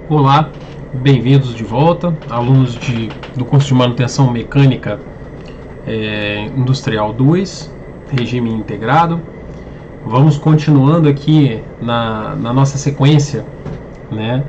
Olá, bem-vindos de volta, alunos do curso de Manutenção Mecânica Industrial 2, regime integrado. Vamos continuando aqui na nossa sequência, né,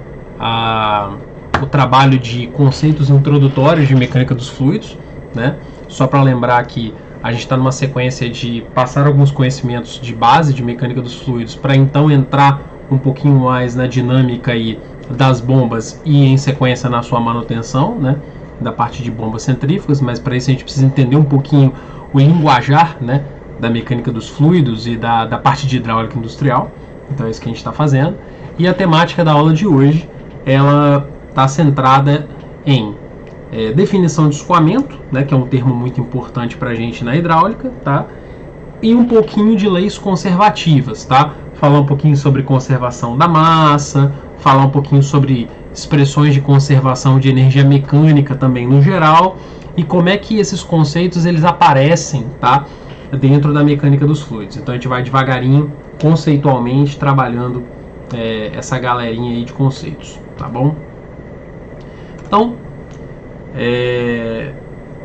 o trabalho de conceitos introdutórios de mecânica dos fluidos, né? Só para lembrar que a gente está numa sequência de passar alguns conhecimentos de base de mecânica dos fluidos para então entrar um pouquinho mais na dinâmica aí das bombas e em sequência na sua manutenção, né, da parte de bombas centrífugas, mas para isso a gente precisa entender um pouquinho o linguajar, né, da mecânica dos fluidos e da parte de hidráulica industrial. Então é isso que a gente está fazendo. E a temática da aula de hoje, ela está centrada em definição de escoamento, né, que é um termo muito importante para a gente na hidráulica, tá? E um pouquinho de leis conservativas, tá? Falar um pouquinho sobre conservação da massa, falar um pouquinho sobre expressões de conservação de energia mecânica também no geral, e como é que esses conceitos eles aparecem, tá, dentro da mecânica dos fluidos. Então a gente vai devagarinho, conceitualmente, trabalhando essa galerinha aí de conceitos, tá bom? Então,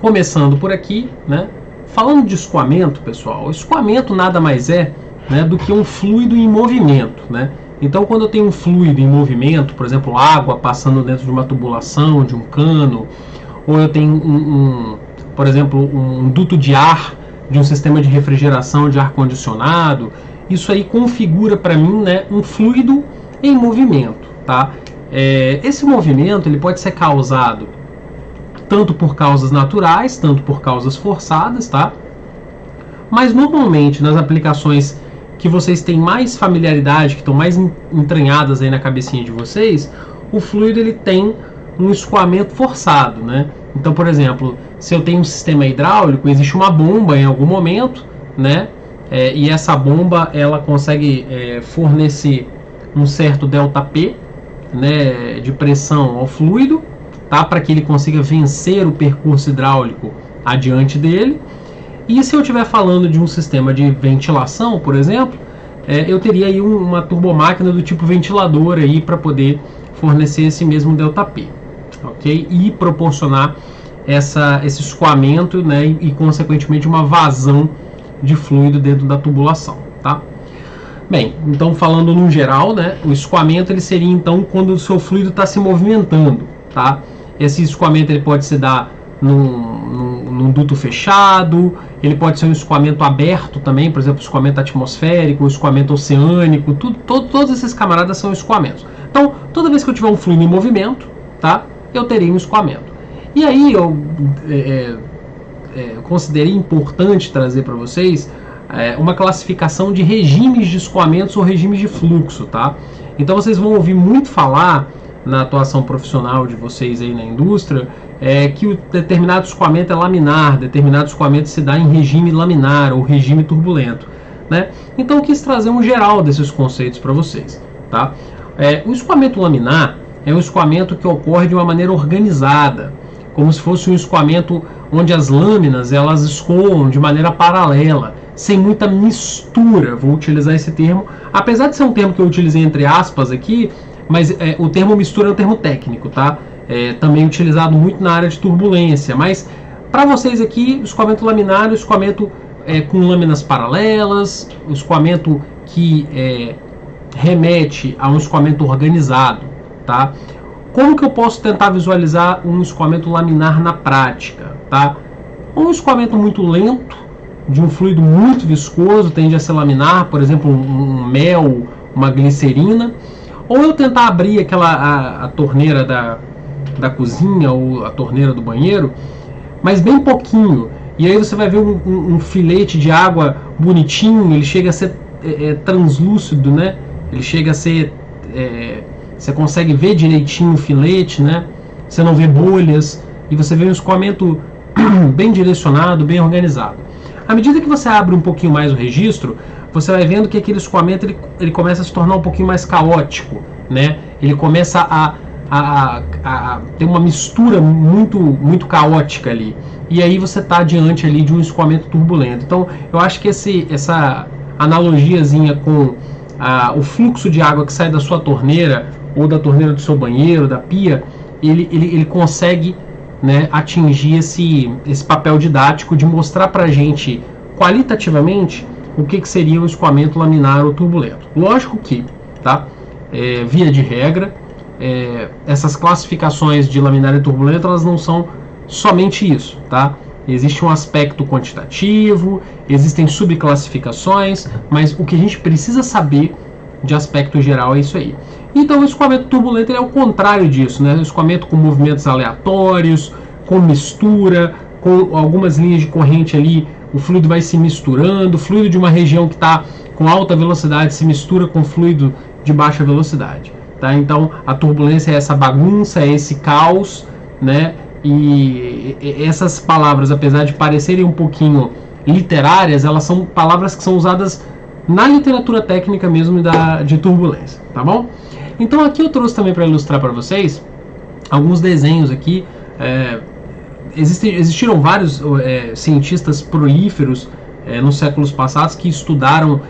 começando por aqui, né, falando de escoamento, pessoal, o escoamento nada mais é, né, do que um fluido em movimento, né? Então, quando eu tenho um fluido em movimento, por exemplo, água passando dentro de uma tubulação, de um cano, ou eu tenho por exemplo, um duto de ar de um sistema de refrigeração de ar-condicionado, isso aí configura para mim, né, um fluido em movimento, tá? Esse movimento ele pode ser causado tanto por causas naturais, tanto por causas forçadas, tá? Mas normalmente nas aplicações que vocês têm mais familiaridade, que estão mais entranhadas aí na cabecinha de vocês, o fluido ele tem um escoamento forçado, né? Então, por exemplo, se eu tenho um sistema hidráulico, existe uma bomba em algum momento, né? E essa bomba ela consegue fornecer um certo ΔP, né, de pressão ao fluido, tá? Para que ele consiga vencer o percurso hidráulico adiante dele. E se eu estiver falando de um sistema de ventilação, por exemplo, eu teria aí uma turbomáquina do tipo ventilador aí para poder fornecer esse mesmo ΔP, ok? E proporcionar esse escoamento, né, e consequentemente uma vazão de fluido dentro da tubulação, tá? Bem, então falando no geral, né, o escoamento ele seria então quando o seu fluido está se movimentando, tá? Esse escoamento ele pode se dar num duto fechado, ele pode ser um escoamento aberto também, por exemplo, escoamento atmosférico, escoamento oceânico, todos esses camaradas são escoamentos. Então, toda vez que eu tiver um fluido em movimento, tá, eu terei um escoamento. E aí eu considerei importante trazer para vocês uma classificação de regimes de escoamentos ou regimes de fluxo, tá? Então vocês vão ouvir muito falar na atuação profissional de vocês aí na indústria, que o determinado escoamento é laminar, determinado escoamento se dá em regime laminar ou regime turbulento, né? Então eu quis trazer um geral desses conceitos para vocês, tá? O escoamento laminar é um escoamento que ocorre de uma maneira organizada, como se fosse um escoamento onde as lâminas elas escoam de maneira paralela, sem muita mistura, vou utilizar esse termo, apesar de ser um termo que eu utilizei entre aspas aqui, mas o termo mistura é um termo técnico, tá? Também utilizado muito na área de turbulência, mas para vocês aqui, o escoamento laminar é o escoamento com lâminas paralelas, o escoamento que remete a um escoamento organizado, tá? Como que eu posso tentar visualizar um escoamento laminar na prática, tá? Um escoamento muito lento, de um fluido muito viscoso, tende a ser laminar, por exemplo, um mel, uma glicerina, ou eu tentar abrir a torneira da cozinha ou a torneira do banheiro, mas bem pouquinho, e aí você vai ver um filete de água bonitinho, ele chega a ser translúcido, né? Ele chega a ser... você consegue ver direitinho o filete, né? Você não vê bolhas, e você vê um escoamento bem direcionado, bem organizado. À medida que você abre um pouquinho mais o registro, você vai vendo que aquele escoamento ele começa a se tornar um pouquinho mais caótico, né? Ele começa a ter uma mistura muito caótica ali. E aí você está diante ali de um escoamento turbulento. Então, eu acho que essa analogiazinha com o fluxo de água que sai da sua torneira ou da torneira do seu banheiro, da pia, ele consegue, né, atingir esse papel didático de mostrar para a gente qualitativamente o que seria o escoamento laminar ou turbulento. Lógico que, tá, via de regra, essas classificações de laminar e turbulento, elas não são somente isso, tá? Existe um aspecto quantitativo, existem subclassificações, mas o que a gente precisa saber de aspecto geral é isso aí. Então o escoamento turbulento é o contrário disso, né? O escoamento com movimentos aleatórios, com mistura, com algumas linhas de corrente ali, o fluido vai se misturando, o fluido de uma região que está com alta velocidade se mistura com fluido de baixa velocidade, tá? Então a turbulência é essa bagunça, é esse caos, né? E essas palavras, apesar de parecerem um pouquinho literárias, elas são palavras que são usadas na literatura técnica mesmo de turbulência, tá bom? Então aqui eu trouxe também para ilustrar para vocês alguns desenhos aqui. Existiram vários cientistas prolíferos nos séculos passados que estudaram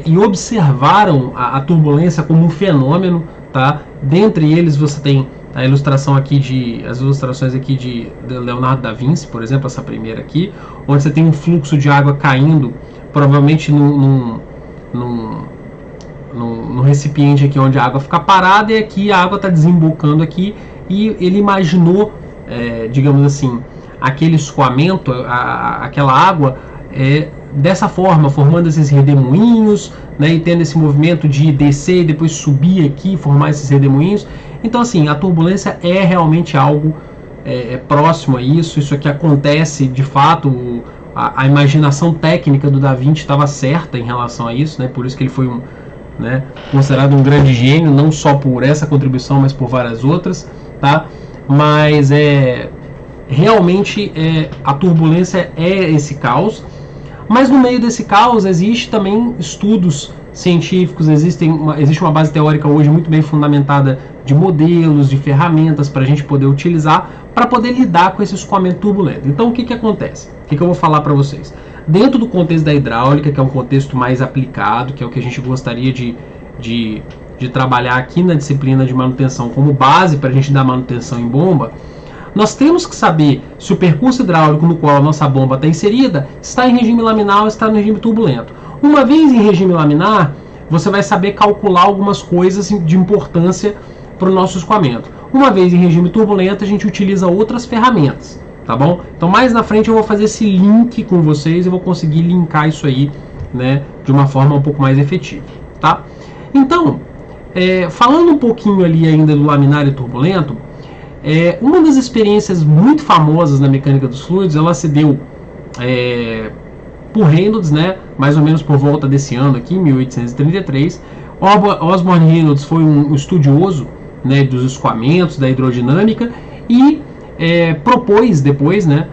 e observaram a turbulência como um fenômeno, tá? Dentre eles você tem a ilustração aqui as ilustrações aqui de Leonardo da Vinci, por exemplo, essa primeira aqui, onde você tem um fluxo de água caindo, provavelmente num recipiente aqui onde a água fica parada, e aqui a água está desembocando aqui, e ele imaginou, digamos assim, aquele escoamento, aquela água dessa forma, formando esses redemoinhos, né, e tendo esse movimento de descer e depois subir aqui, formar esses redemoinhos. Então, assim, a turbulência é realmente algo próximo a isso. Isso aqui acontece, de fato, a imaginação técnica do Da Vinci estava certa em relação a isso, né? Por isso que ele foi considerado um grande gênio, não só por essa contribuição, mas por várias outras, tá? Mas realmente a turbulência é esse caos, mas no meio desse caos existe também estudos científicos, existe uma base teórica hoje muito bem fundamentada de modelos, de ferramentas para a gente poder utilizar para poder lidar com esse escoamento turbulento. Então o que acontece? O que eu vou falar para vocês? Dentro do contexto da hidráulica, que é um contexto mais aplicado, que é o que a gente gostaria de trabalhar aqui na disciplina de manutenção como base para a gente dar manutenção em bomba, nós temos que saber se o percurso hidráulico no qual a nossa bomba está inserida está em regime laminar ou está no regime turbulento. Uma vez em regime laminar, você vai saber calcular algumas coisas de importância para o nosso escoamento. Uma vez em regime turbulento, a gente utiliza outras ferramentas, tá bom? Então mais na frente eu vou fazer esse link com vocês e vou conseguir linkar isso aí, né, de uma forma um pouco mais efetiva, tá? Então, falando um pouquinho ali ainda do laminar e turbulento, uma das experiências muito famosas na mecânica dos fluidos, ela se deu por Reynolds, né, mais ou menos por volta desse ano aqui, 1833. Osborne Reynolds foi um estudioso, né, dos escoamentos, da hidrodinâmica, e propôs depois, né,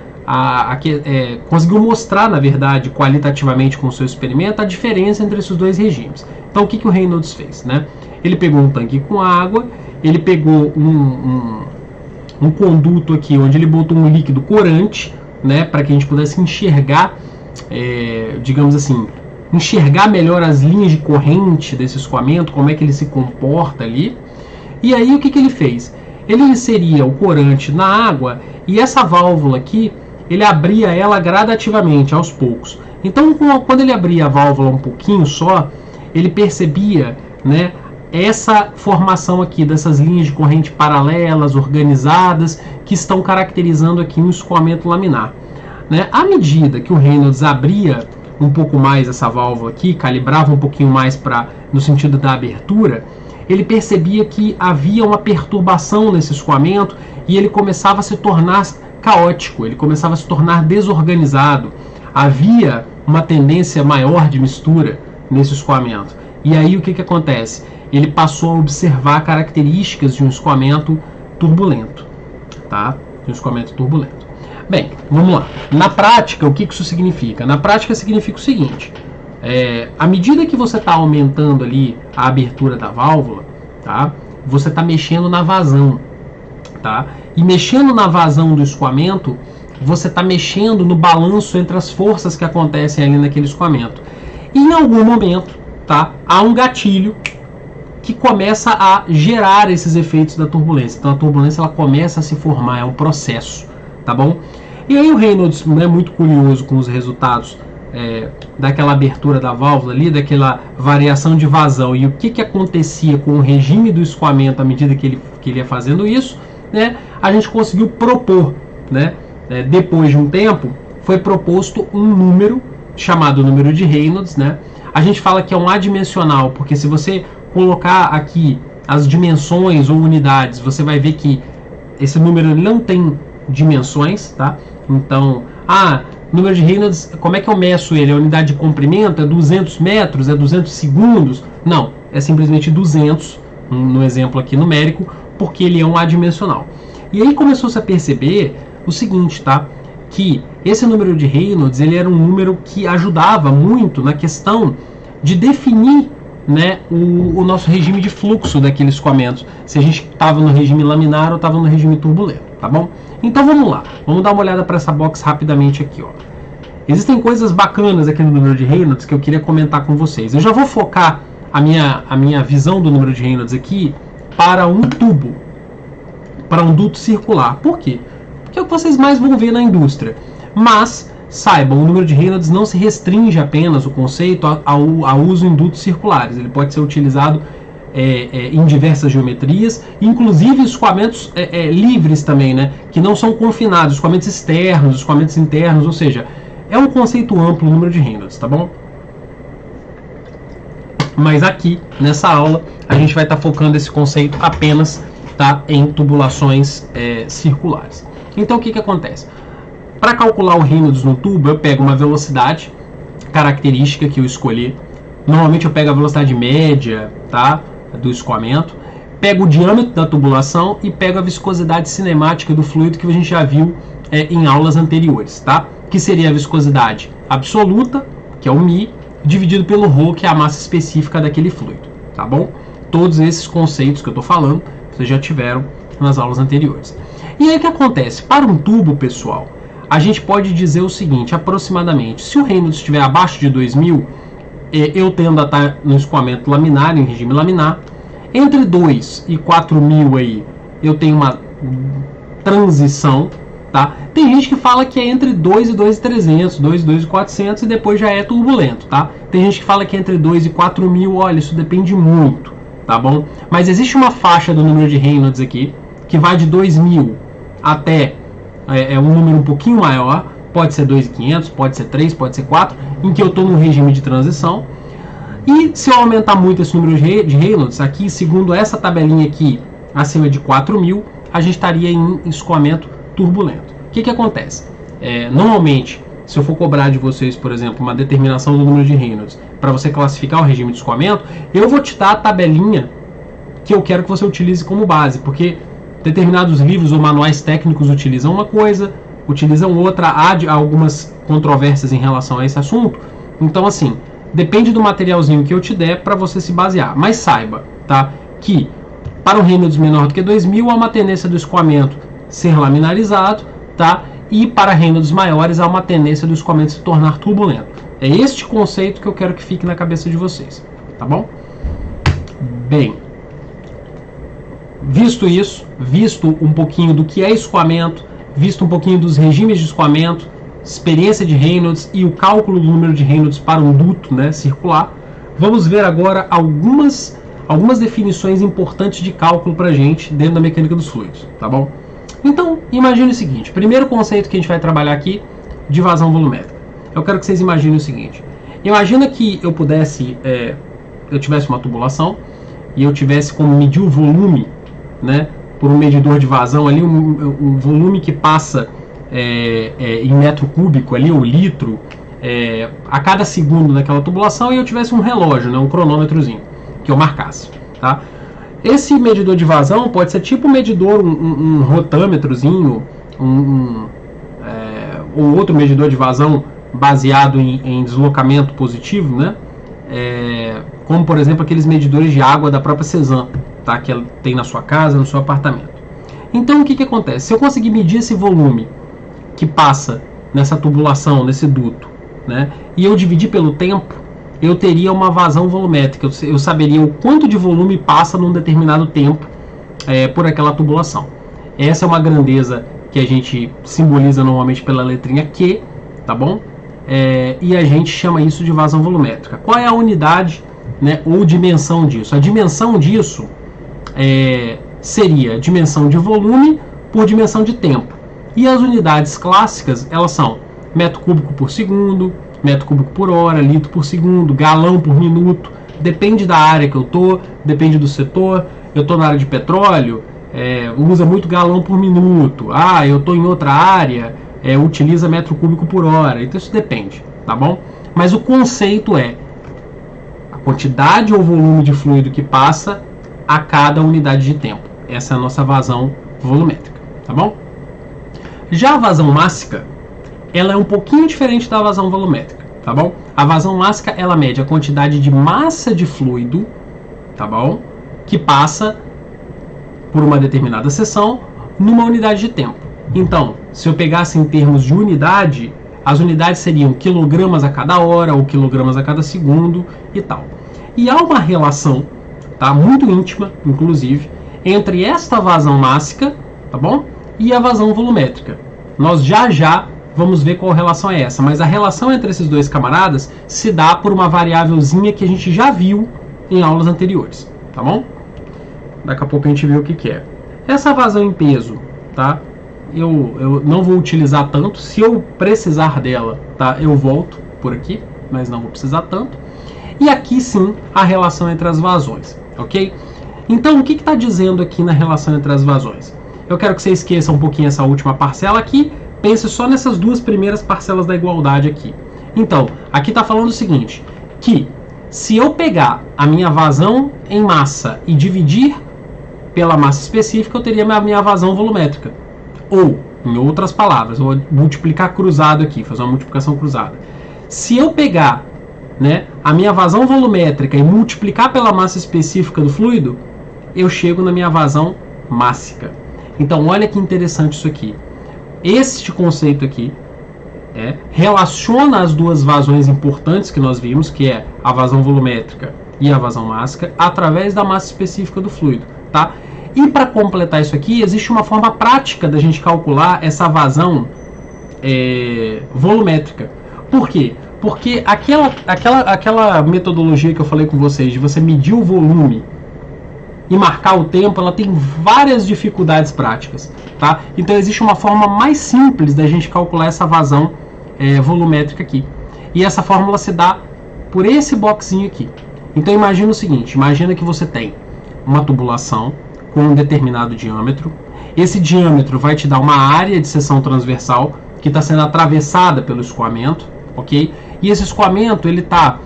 conseguiu mostrar, na verdade, qualitativamente com o seu experimento, a diferença entre esses dois regimes. Então o que o Reynolds fez, né? Ele pegou um tanque com água, ele pegou um conduto aqui onde ele botou um líquido corante, né, para que a gente pudesse enxergar, digamos assim, enxergar melhor as linhas de corrente desse escoamento, como é que ele se comporta ali. E aí o que ele fez? Ele inseria o corante na água e essa válvula aqui, ele abria ela gradativamente, aos poucos. Então quando ele abria a válvula um pouquinho só, ele percebia, né, essa formação aqui dessas linhas de corrente paralelas, organizadas, que estão caracterizando aqui um escoamento laminar, né? À medida que o Reynolds abria um pouco mais essa válvula aqui, calibrava um pouquinho mais no sentido da abertura, ele percebia que havia uma perturbação nesse escoamento e ele começava a se tornar caótico, ele começava a se tornar desorganizado. Havia uma tendência maior de mistura nesse escoamento. E aí o que acontece? Ele passou a observar características de um escoamento turbulento, tá? De um escoamento turbulento. Bem, vamos lá. Na prática, o que isso significa? Na prática significa o seguinte: à medida que você está aumentando ali a abertura da válvula, tá? Você está mexendo na vazão, tá? E mexendo na vazão do escoamento, você está mexendo no balanço entre as forças que acontecem ali naquele escoamento. E em algum momento, tá, há um gatilho que começa a gerar esses efeitos da turbulência. Então a turbulência ela começa a se formar, é um processo, tá bom? E aí o Reynolds, né, muito curioso com os resultados daquela abertura da válvula ali, daquela variação de vazão e o que acontecia com o regime do escoamento à medida que ele ia fazendo isso, né, a gente conseguiu propor, né, depois de um tempo, foi proposto um número chamado número de Reynolds, né? A gente fala que é um adimensional, porque se você colocar aqui as dimensões ou unidades, você vai ver que esse número não tem dimensões, tá? Então, número de Reynolds, como é que eu meço ele? A unidade de comprimento é 200 metros, é 200 segundos? Não, é simplesmente 200, no exemplo aqui numérico, porque ele é um adimensional. E aí começou-se a perceber o seguinte, tá? Que esse número de Reynolds, ele era um número que ajudava muito na questão de definir, né, o nosso regime de fluxo daquele escoamento, se a gente estava no regime laminar ou estava no regime turbulento, tá bom? Então vamos lá, vamos dar uma olhada para essa box rapidamente aqui, ó. Existem coisas bacanas aqui no número de Reynolds que eu queria comentar com vocês. Eu já vou focar a minha visão do número de Reynolds aqui para um tubo, para um duto circular. Por quê? Porque é o que vocês mais vão ver na indústria. Mas saibam, o número de Reynolds não se restringe apenas o conceito ao uso em dutos circulares. Ele pode ser utilizado em diversas geometrias, inclusive escoamentos livres também, né? Que não são confinados, escoamentos externos, escoamentos internos, ou seja, é um conceito amplo o número de Reynolds, tá bom? Mas aqui, nessa aula, a gente vai estar focando esse conceito apenas, tá, em tubulações circulares. Então o que acontece? Para calcular o Reynolds no tubo, eu pego uma velocidade característica que eu escolhi. Normalmente eu pego a velocidade média, tá, do escoamento, pego o diâmetro da tubulação e pego a viscosidade cinemática do fluido que a gente já viu em aulas anteriores, tá? Que seria a viscosidade absoluta, que é o μ, dividido pelo ρ, que é a massa específica daquele fluido, tá bom? Todos esses conceitos que eu estou falando, vocês já tiveram nas aulas anteriores. E aí o que acontece? Para um tubo, pessoal, a gente pode dizer o seguinte, aproximadamente, se o Reynolds estiver abaixo de 2000, eu tendo a estar no escoamento laminar, em regime laminar. Entre 2 e 4000 aí, eu tenho uma transição, tá? Tem gente que fala que é entre 2 e 2.300, 2 e 2.400 e depois já é turbulento, tá? Tem gente que fala que é entre 2 e 4000, olha, isso depende muito, tá bom? Mas existe uma faixa do número de Reynolds aqui, que vai de 2000 até um número um pouquinho maior, pode ser 2.500, pode ser 3, pode ser 4, em que eu estou no regime de transição. E se eu aumentar muito esse número de Reynolds, aqui, segundo essa tabelinha aqui, acima de 4.000, a gente estaria em escoamento turbulento. O que acontece? Normalmente, se eu for cobrar de vocês, por exemplo, uma determinação do número de Reynolds, para você classificar o regime de escoamento, eu vou te dar a tabelinha que eu quero que você utilize como base, porque determinados livros ou manuais técnicos utilizam uma coisa, utilizam outra, há algumas controvérsias em relação a esse assunto. Então, assim, depende do materialzinho que eu te der para você se basear. Mas saiba, tá, que para um Reynolds menor do que 2000 há uma tendência do escoamento ser laminarizado, tá? E para Reynolds maiores há uma tendência do escoamento se tornar turbulento. É este conceito que eu quero que fique na cabeça de vocês, tá bom? Bem, visto isso, visto um pouquinho do que é escoamento, visto um pouquinho dos regimes de escoamento, experiência de Reynolds e o cálculo do número de Reynolds para um duto, né, circular, vamos ver agora algumas definições importantes de cálculo para a gente dentro da mecânica dos fluidos, tá bom? Então, imagine o seguinte, primeiro conceito que a gente vai trabalhar aqui, de vazão volumétrica. Eu quero que vocês imaginem o seguinte, imagina que eu pudesse, eu tivesse uma tubulação e eu tivesse como medir o volume, né, por um medidor de vazão ali, um volume que passa em metro cúbico ali, ou litro, a cada segundo naquela tubulação, e eu tivesse um relógio, né, um cronômetrozinho, que eu marcasse, tá? Esse medidor de vazão pode ser tipo um medidor, um rotâmetrozinho, ou outro medidor de vazão baseado em deslocamento positivo, né? Como, por exemplo, aqueles medidores de água da própria Cezanne, tá? Que ela tem na sua casa, no seu apartamento. Então, o que acontece? Se eu conseguir medir esse volume que passa nessa tubulação, nesse duto, né, e eu dividir pelo tempo, eu teria uma vazão volumétrica, eu saberia o quanto de volume passa num determinado tempo por aquela tubulação. Essa é uma grandeza que a gente simboliza normalmente pela letrinha Q, tá bom? E a gente chama isso de vazão volumétrica. Qual é a unidade, né, ou dimensão disso? A dimensão disso seria dimensão de volume por dimensão de tempo. E as unidades clássicas, elas são metro cúbico por segundo, metro cúbico por hora, litro por segundo, galão por minuto. Depende da área que eu tô, depende do setor. Eu tô na área de petróleo, usa muito galão por minuto. Eu tô em outra área, utiliza metro cúbico por hora. Então isso depende, tá bom? Mas o conceito é a quantidade ou volume de fluido que passa a cada unidade de tempo. Essa é a nossa vazão volumétrica, tá bom? Já a vazão mássica, ela é um pouquinho diferente da vazão volumétrica, tá bom? A vazão mássica, ela mede a quantidade de massa de fluido, tá bom? Que passa por uma determinada seção numa unidade de tempo. Então, se eu pegasse em termos de unidade, as unidades seriam quilogramas a cada hora ou quilogramas a cada segundo e tal. E há uma relação, tá, muito íntima, inclusive, entre esta vazão mássica, tá bom, e a vazão volumétrica. Nós já vamos ver qual relação é essa, mas a relação entre esses dois camaradas se dá por uma variávelzinha que a gente já viu em aulas anteriores, tá bom? Daqui a pouco a gente vê o que é. Essa vazão em peso, tá? Eu não vou utilizar tanto. Se eu precisar dela, tá? Eu volto por aqui, mas não vou precisar tanto. E aqui sim a relação entre as vazões, ok? Então o que está dizendo aqui na relação entre as vazões? Eu quero que você esqueça um pouquinho essa última parcela aqui. Pense só nessas duas primeiras parcelas da igualdade aqui. Então, aqui está falando o seguinte, que se eu pegar a minha vazão em massa e dividir pela massa específica, eu teria a minha vazão volumétrica. Ou, em outras palavras, eu vou multiplicar cruzado aqui, fazer uma multiplicação cruzada. Se eu pegar, né, a minha vazão volumétrica e multiplicar pela massa específica do fluido, eu chego na minha vazão mássica. Então, olha que interessante isso aqui. Este conceito aqui relaciona as duas vazões importantes que nós vimos, que é a vazão volumétrica e a vazão mássica, através da massa específica do fluido, tá? E para completar isso aqui, existe uma forma prática da gente calcular essa vazão volumétrica. Por quê? Porque aquela metodologia que eu falei com vocês, de você medir o volume e marcar o tempo, ela tem várias dificuldades práticas, tá? Então existe uma forma mais simples da gente calcular essa vazão volumétrica aqui. E essa fórmula se dá por esse boxinho aqui. Então imagina o seguinte, imagina que você tem uma tubulação com um determinado diâmetro. Esse diâmetro vai te dar uma área de seção transversal que está sendo atravessada pelo escoamento, ok? E esse escoamento ele está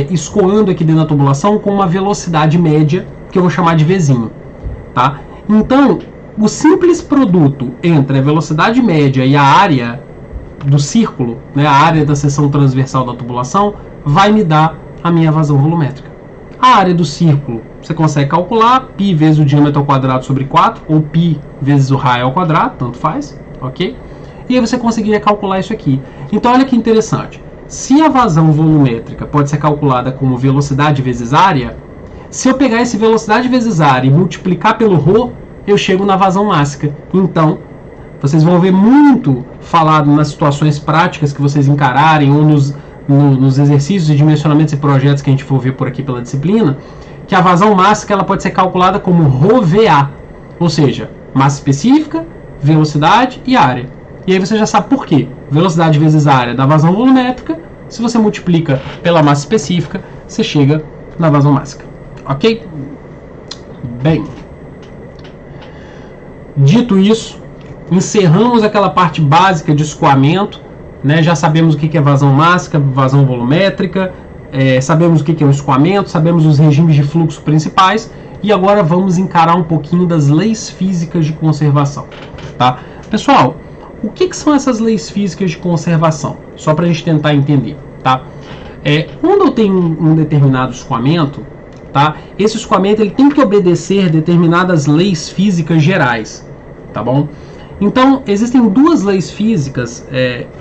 escoando aqui dentro da tubulação com uma velocidade média, que eu vou chamar de Vzinho, tá? Então, o simples produto entre a velocidade média e a área do círculo, né, a área da seção transversal da tubulação, vai me dar a minha vazão volumétrica. A área do círculo, você consegue calcular, π vezes o diâmetro ao quadrado sobre 4, ou π vezes o raio ao quadrado, tanto faz, ok? E aí você conseguiria calcular isso aqui. Então, olha que interessante. Se a vazão volumétrica pode ser calculada como velocidade vezes área, se eu pegar esse velocidade vezes área e multiplicar pelo ρ, eu chego na vazão mássica. Então, vocês vão ver muito falado nas situações práticas que vocês encararem ou nos exercícios de dimensionamentos e projetos que a gente for ver por aqui pela disciplina, que a vazão mássica ela pode ser calculada como ρVA, ou seja, massa específica, velocidade e área. E aí você já sabe por quê. Velocidade vezes área da vazão volumétrica, se você multiplica pela massa específica, você chega na vazão mássica. Ok? Bem, dito isso, encerramos aquela parte básica de escoamento, né? Já sabemos o que é vazão mássica, vazão volumétrica, sabemos o que é um escoamento, sabemos os regimes de fluxo principais, e agora vamos encarar um pouquinho das leis físicas de conservação, tá? Pessoal, o que são essas leis físicas de conservação? Só para a gente tentar entender, tá? Quando eu tenho um determinado escoamento, tá? Esse escoamento ele tem que obedecer determinadas leis físicas gerais, tá bom? Então, existem duas leis físicas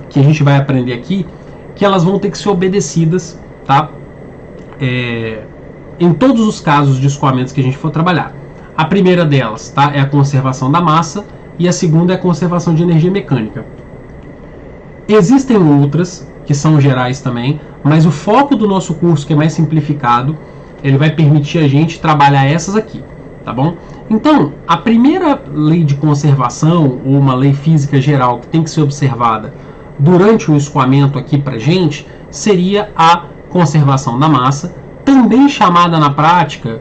que a gente vai aprender aqui, que elas vão ter que ser obedecidas, tá? em todos os casos de escoamentos que a gente for trabalhar. A primeira delas, tá, é a conservação da massa e a segunda é a conservação de energia mecânica. Existem outras que são gerais também, mas o foco do nosso curso, que é mais simplificado, ele vai permitir a gente trabalhar essas aqui, tá bom? Então, a primeira lei de conservação, ou uma lei física geral que tem que ser observada durante o escoamento aqui pra gente, seria a conservação da massa, também chamada na prática,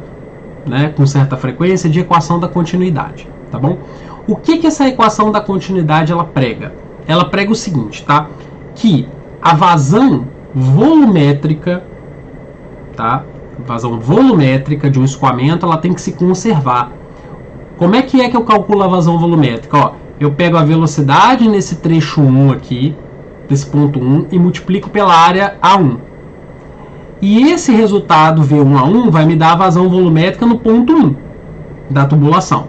né, com certa frequência, de equação da continuidade, tá bom? O que essa equação da continuidade ela prega? Ela prega o seguinte, tá? Que a vazão volumétrica, tá? Vazão volumétrica de um escoamento, ela tem que se conservar. Como é que eu calculo a vazão volumétrica? Ó, eu pego a velocidade nesse trecho 1 aqui, desse ponto 1, e multiplico pela área A1. E esse resultado V1A1 vai me dar a vazão volumétrica no ponto 1 da tubulação.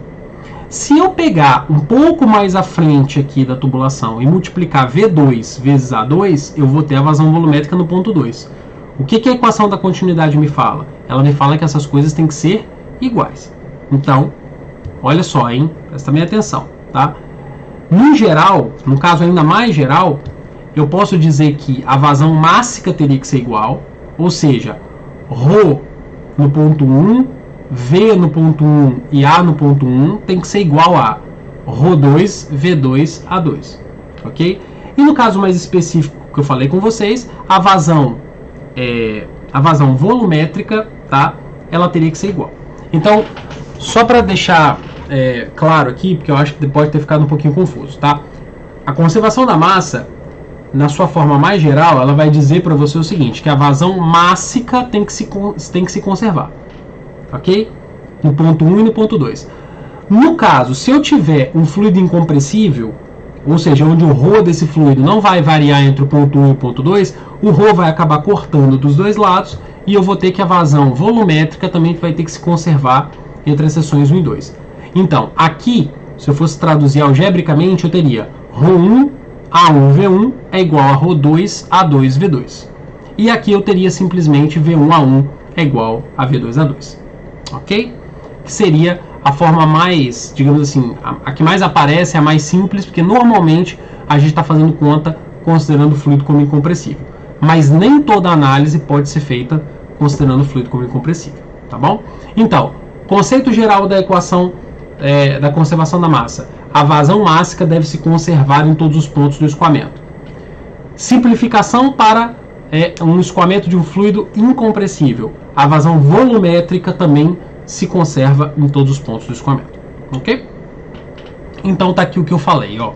Se eu pegar um pouco mais à frente aqui da tubulação e multiplicar V2 vezes A2, eu vou ter a vazão volumétrica no ponto 2. O que a equação da continuidade me fala? Ela me fala que essas coisas têm que ser iguais. Então, olha só, hein? Presta bem atenção, tá? No geral, no caso ainda mais geral, eu posso dizer que a vazão mássica teria que ser igual, ou seja, ρ no ponto 1, V no ponto 1 e A no ponto 1 tem que ser igual a ρ2, V2, A2, ok? E no caso mais específico que eu falei com vocês, a vazão volumétrica, tá? Ela teria que ser igual. Então, só para deixar claro aqui, porque eu acho que pode ter ficado um pouquinho confuso, tá? A conservação da massa, na sua forma mais geral, ela vai dizer para você o seguinte, que a vazão mássica tem que se conservar, ok? No ponto 1 e no ponto 2. No caso, se eu tiver um fluido incompressível, ou seja, onde o ρ desse fluido não vai variar entre o ponto 1 e o ponto 2, o ρ vai acabar cortando dos dois lados e eu vou ter que a vazão volumétrica também vai ter que se conservar entre as seções 1 e 2. Então, aqui, se eu fosse traduzir algebricamente, eu teria ρ1 A1 V1 é igual a ρ2 A2 V2. E aqui eu teria simplesmente V1 A1 é igual a V2 A2. Ok? Que seria a forma mais, digamos assim, a que mais aparece, a mais simples, porque normalmente a gente está fazendo conta considerando o fluido como incompressível. Mas nem toda análise pode ser feita considerando o fluido como incompressível, tá bom? Então, conceito geral da equação da conservação da massa. A vazão mássica deve se conservar em todos os pontos do escoamento. Simplificação para um escoamento de um fluido incompressível. A vazão volumétrica também se conserva em todos os pontos do escoamento. Ok? Então tá aqui o que eu falei, ó.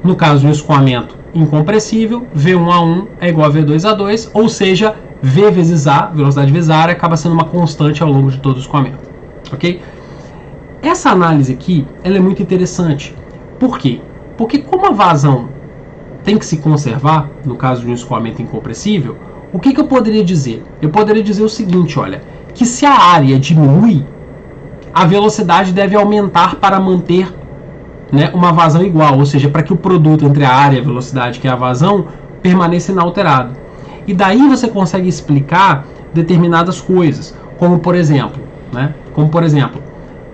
No caso de um escoamento incompressível, V1A1 é igual a V2A2, ou seja, V vezes A, velocidade vezes a área, acaba sendo uma constante ao longo de todo o escoamento. Ok? Essa análise aqui, ela é muito interessante. Por quê? Porque como a vazão tem que se conservar, no caso de um escoamento incompressível, o que eu poderia dizer? Eu poderia dizer o seguinte, olha, que se a área diminui, a velocidade deve aumentar para manter, né, uma vazão igual, ou seja, para que o produto entre a área e a velocidade, que é a vazão, permaneça inalterado. E daí você consegue explicar determinadas coisas, como por exemplo,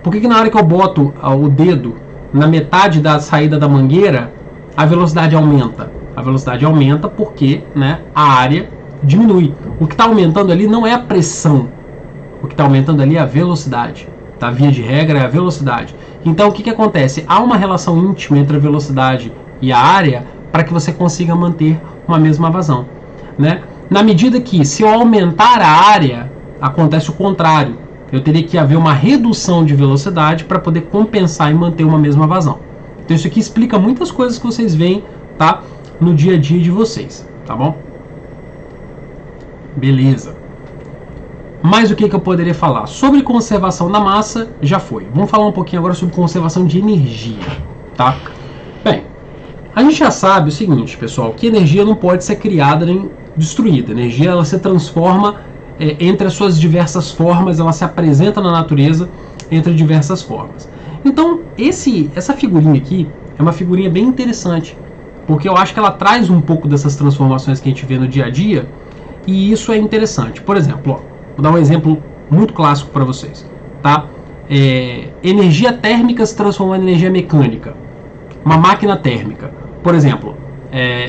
por que na hora que eu boto o dedo na metade da saída da mangueira, a velocidade aumenta? A velocidade aumenta porque, né, a área diminui. O que está aumentando ali não é a pressão. O que está aumentando ali é a velocidade. Tá? Via de regra é a velocidade. Então o que acontece? Há uma relação íntima entre a velocidade e a área para que você consiga manter uma mesma vazão. Né? Na medida que, se eu aumentar a área, acontece o contrário. Eu teria que haver uma redução de velocidade para poder compensar e manter uma mesma vazão. Então isso aqui explica muitas coisas que vocês veem, tá, no dia a dia de vocês, tá bom? Beleza. Mas o que eu poderia falar? Sobre conservação da massa, já foi. Vamos falar um pouquinho agora sobre conservação de energia, tá? Bem, a gente já sabe o seguinte, pessoal, que energia não pode ser criada nem destruída. A energia, ela se transforma entre as suas diversas formas, ela se apresenta na natureza entre diversas formas. Então, essa figurinha aqui é uma figurinha bem interessante, porque eu acho que ela traz um pouco dessas transformações que a gente vê no dia a dia, e isso é interessante. Por exemplo, ó, Vou dar um exemplo muito clássico para vocês, tá? Energia térmica se transformando em energia mecânica. Uma máquina térmica. Por exemplo,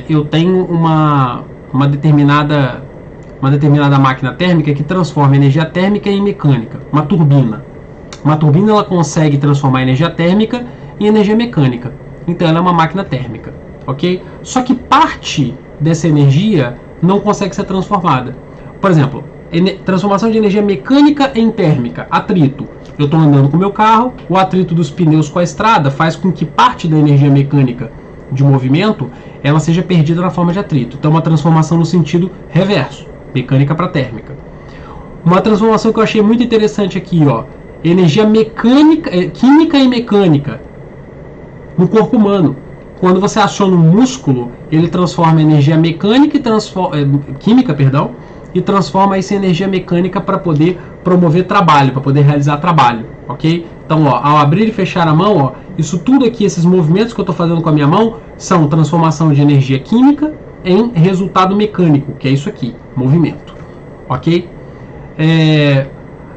eu tenho uma determinada máquina térmica que transforma energia térmica em mecânica. Uma turbina. Uma turbina ela consegue transformar energia térmica em energia mecânica. Então ela é uma máquina térmica, ok? Só que parte dessa energia não consegue ser transformada. Por exemplo, transformação de energia mecânica em térmica, atrito. Eu estou andando com o meu carro, o atrito dos pneus com a estrada faz com que parte da energia mecânica de movimento ela seja perdida na forma de atrito. Então, uma transformação no sentido reverso, mecânica para térmica. Uma transformação que eu achei muito interessante aqui, ó, energia mecânica, química e mecânica no corpo humano. Quando você aciona um músculo, ele transforma energia mecânica e química, e transforma isso em energia mecânica para poder promover trabalho, para poder realizar trabalho, ok? Então, ó, ao abrir e fechar a mão, ó, isso tudo aqui, esses movimentos que eu estou fazendo com a minha mão, são transformação de energia química em resultado mecânico, que é isso aqui, movimento, ok?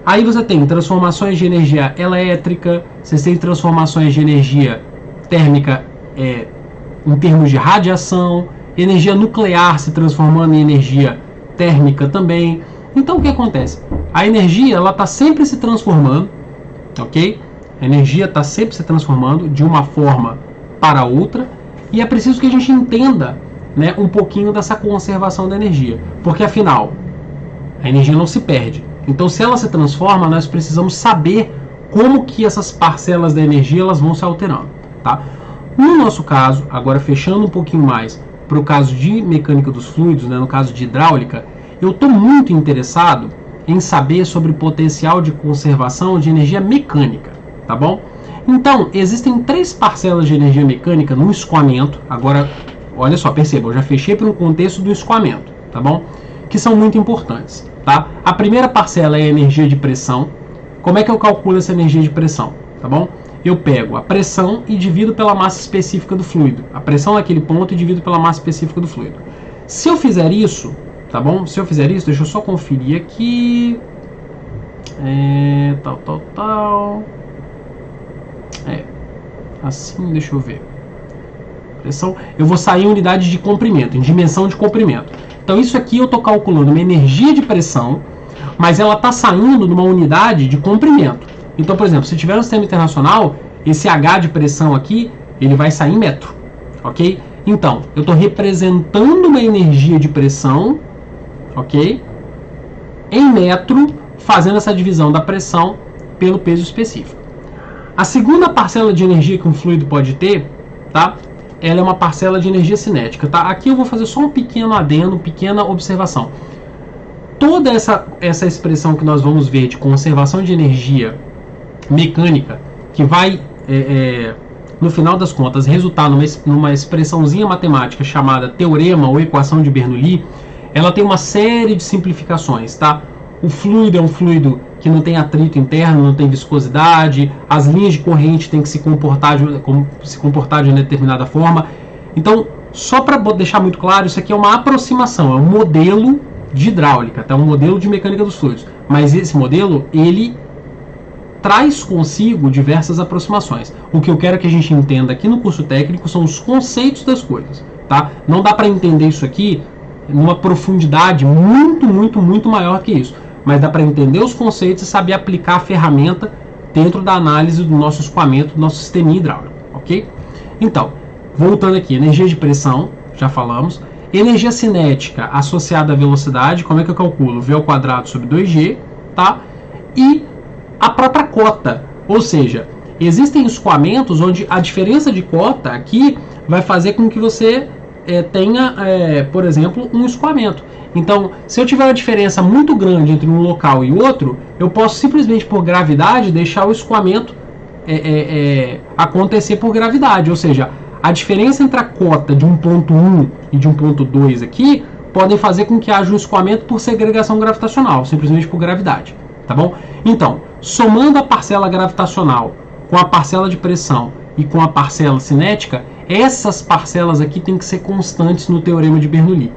Aí você tem transformações de energia elétrica, você tem transformações de energia térmica em termos de radiação, energia nuclear se transformando em energia térmica também. Então o que acontece? A energia ela está sempre se transformando, ok? A energia está sempre se transformando de uma forma para outra e é preciso que a gente entenda, né, um pouquinho dessa conservação da energia, porque afinal a energia não se perde. Então se ela se transforma, nós precisamos saber como que essas parcelas da energia elas vão se alterando, tá? No nosso caso, agora fechando um pouquinho mais para o caso de mecânica dos fluidos, né, no caso de hidráulica, eu estou muito interessado em saber sobre o potencial de conservação de energia mecânica, tá bom? Então, existem 3 parcelas de energia mecânica no escoamento. Agora, olha só, perceba, eu já fechei para um contexto do escoamento, tá bom? Que são muito importantes, tá? A primeira parcela é a energia de pressão. Como é que eu calculo essa energia de pressão, tá bom? Eu pego a pressão e divido pela massa específica do fluido. A pressão naquele ponto e divido pela massa específica do fluido. Se eu fizer isso, tá bom? Se eu fizer isso, deixa eu só conferir aqui. Assim, deixa eu ver. Pressão, eu vou sair em unidade de comprimento, em dimensão de comprimento. Então isso aqui eu estou calculando uma energia de pressão, mas ela está saindo numa unidade de comprimento. Então, por exemplo, se tiver no sistema internacional, esse H de pressão aqui, ele vai sair em metro, ok? Então, eu estou representando uma energia de pressão, ok? Em metro, fazendo essa divisão da pressão pelo peso específico. A segunda parcela de energia que um fluido pode ter, tá? Ela é uma parcela de energia cinética, tá? Aqui eu vou fazer só um pequeno adendo, pequena observação. Toda essa expressão que nós vamos ver de conservação de energia mecânica, que vai, no final das contas, resultar numa expressãozinha matemática chamada teorema ou equação de Bernoulli, ela tem uma série de simplificações, tá? O fluido é um fluido que não tem atrito interno, não tem viscosidade, as linhas de corrente têm que se comportar de uma determinada forma. Então, só para deixar muito claro, isso aqui é uma aproximação, é um modelo de hidráulica, tá? Um modelo de mecânica dos fluidos. Mas esse modelo, ele traz consigo diversas aproximações. O que eu quero que a gente entenda aqui no curso técnico são os conceitos das coisas, tá? Não dá para entender isso aqui numa profundidade muito maior que isso, mas dá para entender os conceitos e saber aplicar a ferramenta dentro da análise do nosso escoamento, do nosso sistema hidráulico, ok? Então, voltando aqui, energia de pressão, já falamos, energia cinética associada à velocidade, como é que eu calculo? V ao quadrado sobre 2G, tá? E a própria cota, ou seja, existem escoamentos onde a diferença de cota aqui vai fazer com que você tenha, por exemplo, um escoamento. Então, se eu tiver uma diferença muito grande entre um local e outro, eu posso simplesmente por gravidade deixar o escoamento acontecer por gravidade, ou seja, a diferença entre a cota de um ponto 1 e de um ponto 2 aqui podem fazer com que haja um escoamento por segregação gravitacional, simplesmente por gravidade, tá bom? Então, somando a parcela gravitacional com a parcela de pressão e com a parcela cinética, essas parcelas aqui têm que ser constantes no teorema de Bernoulli.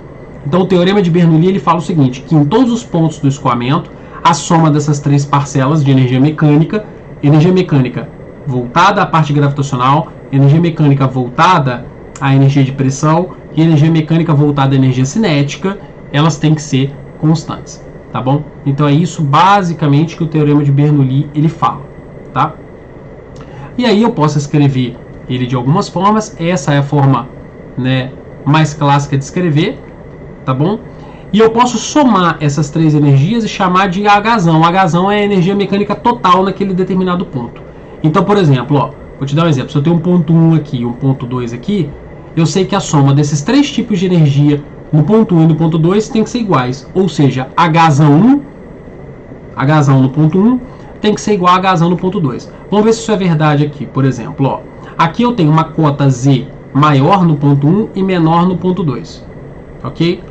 Então o teorema de Bernoulli ele fala o seguinte, que em todos os pontos do escoamento, a soma dessas três parcelas de energia mecânica voltada à parte gravitacional, energia mecânica voltada à energia de pressão e energia mecânica voltada à energia cinética, elas têm que ser constantes, tá bom? Então é isso basicamente que o teorema de Bernoulli ele fala, tá? E aí eu posso escrever ele de algumas formas. Essa é a forma, né, mais clássica de escrever, tá bom? E eu posso somar essas três energias e chamar de Hzão. Hzão é a energia mecânica total naquele determinado ponto. Então, por exemplo, ó, vou te dar um exemplo. Se eu tenho um ponto 1 aqui e um ponto 2 aqui, eu sei que a soma desses três tipos de energia no ponto 1 e no ponto 2 tem que ser iguais. Ou seja, Hzão no ponto 1 tem que ser igual a Hzão no ponto 2. Vamos ver se isso é verdade aqui. Por exemplo, ó, aqui eu tenho uma cota Z maior no ponto 1 e menor no ponto 2. Ok?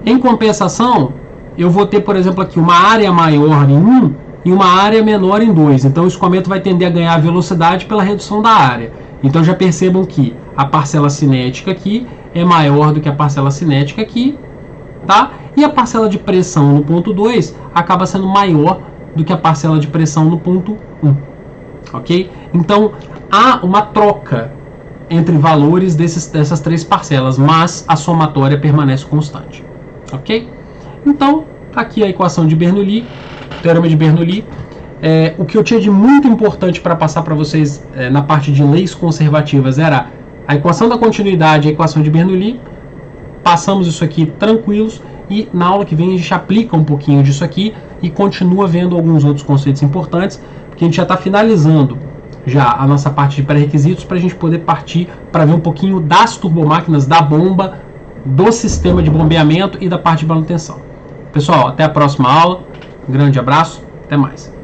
Em compensação, eu vou ter, por exemplo, aqui uma área maior em 1 e uma área menor em 2. Então, o escoamento vai tender a ganhar velocidade pela redução da área. Então, já percebam que a parcela cinética aqui é maior do que a parcela cinética aqui, tá? E a parcela de pressão no ponto 2 acaba sendo maior do que a parcela de pressão no ponto 1. Ok? Então, há uma troca entre valores dessas três parcelas, mas a somatória permanece constante. Ok? Então, tá aqui a equação de Bernoulli, o teorema de Bernoulli. O que eu tinha de muito importante para passar para vocês na parte de leis conservativas era a equação da continuidade e a equação de Bernoulli. Passamos isso aqui tranquilos e na aula que vem a gente aplica um pouquinho disso aqui e continua vendo alguns outros conceitos importantes, porque a gente já está finalizando já a nossa parte de pré-requisitos para a gente poder partir para ver um pouquinho das turbomáquinas, da bomba, do sistema de bombeamento e da parte de manutenção. Pessoal, até a próxima aula. Um grande abraço. Até mais.